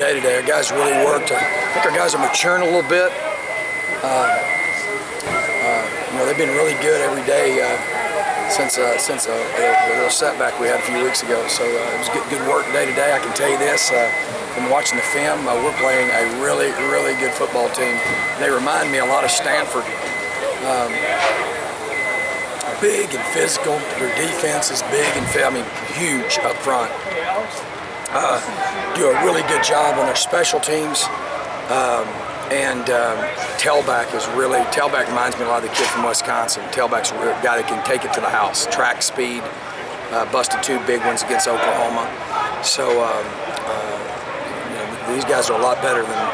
Today, our guys really worked. I think our guys are maturing a little bit. They've been really good every day since a little setback we had a few weeks ago. So it was good work day to day. I can tell you this from watching the film. We're playing a really good football team. They remind me a lot of Stanford. Big and physical. Their defense is big and huge up front. Do a really good job on their special teams. Tailback reminds me a lot of the kid from Wisconsin. Tailback's a guy that can take it to the house. Track speed, busted 2 big ones against Oklahoma. So these guys are a lot better than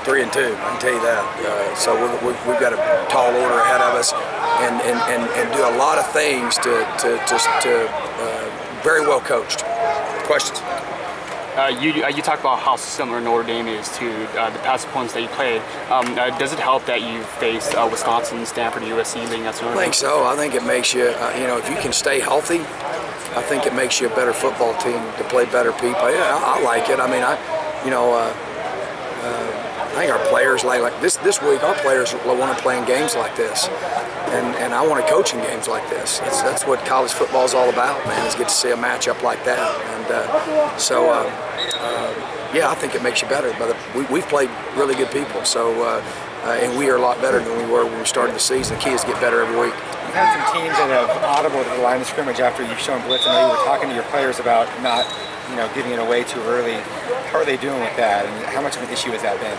3 and 2. I can tell you that. So we've got a tall order ahead of us, and do a lot of things to very well coached. Questions? You talk about how similar Notre Dame is to the past opponents that you played. Does it help that you faced Wisconsin, Stanford, USC leading up to Notre Dame? I think so. I think it makes you, if you can stay healthy, I think it makes you a better football team to play better people. Yeah, I like it. I mean, I think our players like this week. Our players want to play in games like this, and I want to coach in games like this. That's what college football is all about, man. Is get to see a matchup like that, and I think it makes you better. But we've played really good people, and we are a lot better than we were when we started the season. The key is to get better every week. You've had some teams that have audible to the line of scrimmage after you've shown blitz. I know you were talking to your players about not, giving it away too early. How are they doing with that, and how much of an issue has that been?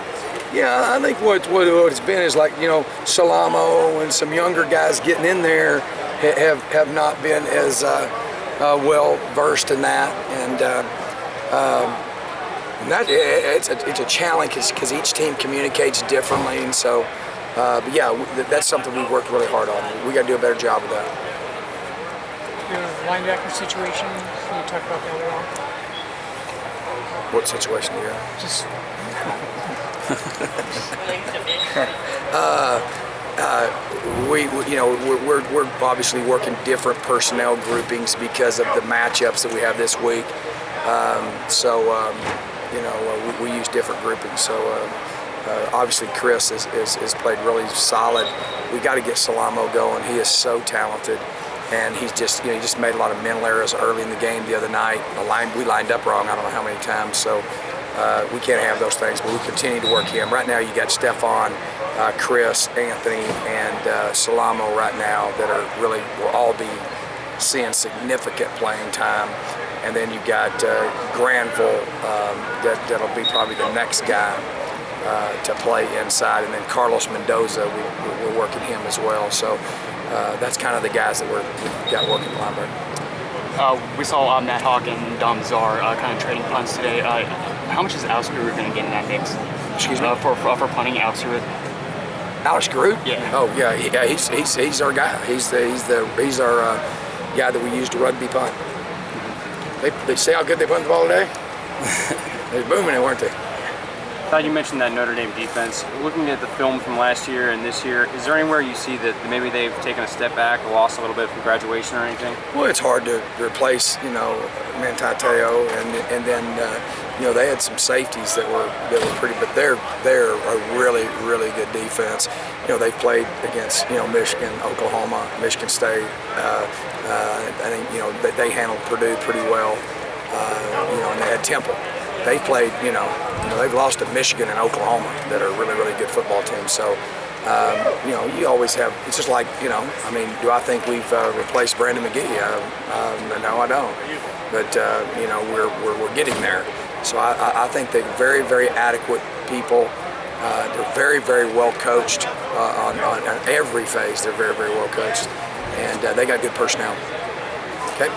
Yeah, I think what it's been is like, Salamo and some younger guys getting in there have not been as well versed in that, and it's a challenge because each team communicates differently, and so that's something we've worked really hard on. We got to do a better job of that. Your linebacker situation, can you talk about that at all? What situation do you have? Just we're obviously working different personnel groupings because of the matchups that we have this week. We use different groupings. So obviously Chris has played really solid. We got to get Salamo going. He is so talented, and he's just he just made a lot of mental errors early in the game the other night. We lined up wrong I don't know how many times. So. We can't have those things, but we continue to work him. Right now you got Stephon, Chris, Anthony, and Salamo right now that will all be seeing significant playing time. And then you got Granville, that'll be probably the next guy to play inside. And then Carlos Mendoza, we're working him as well. So that's kind of the guys that we've got working linebacker. We saw Matt Hawk and Dom Czar kind of trading punts today. How much is Alex Garrett going to get in that mix? Excuse me? For punting Alex Garrett? Alex Garrett? Yeah. Oh yeah, he's our guy. He's our guy that we use to rugby punt. They see how good they punt the ball today. They're booming it, weren't they? Todd, you mentioned that Notre Dame defense. Looking at the film from last year and this year, is there anywhere you see that maybe they've taken a step back or lost a little bit from graduation or anything? Well, it's hard to replace, Mantateo, and then they had some safeties that were pretty, but they're a really good defense. They've played against Michigan, Oklahoma, Michigan State. I think that they handled Purdue pretty well. And they had Temple. They played, they've lost to Michigan and Oklahoma that are really good football teams. So, you always have, it's just like, do I think we've replaced Brandon McGee? No, I don't. But, we're getting there. So I think they're very adequate people. They're very well coached on every phase. They're very well coached. And they got good personnel. Okay?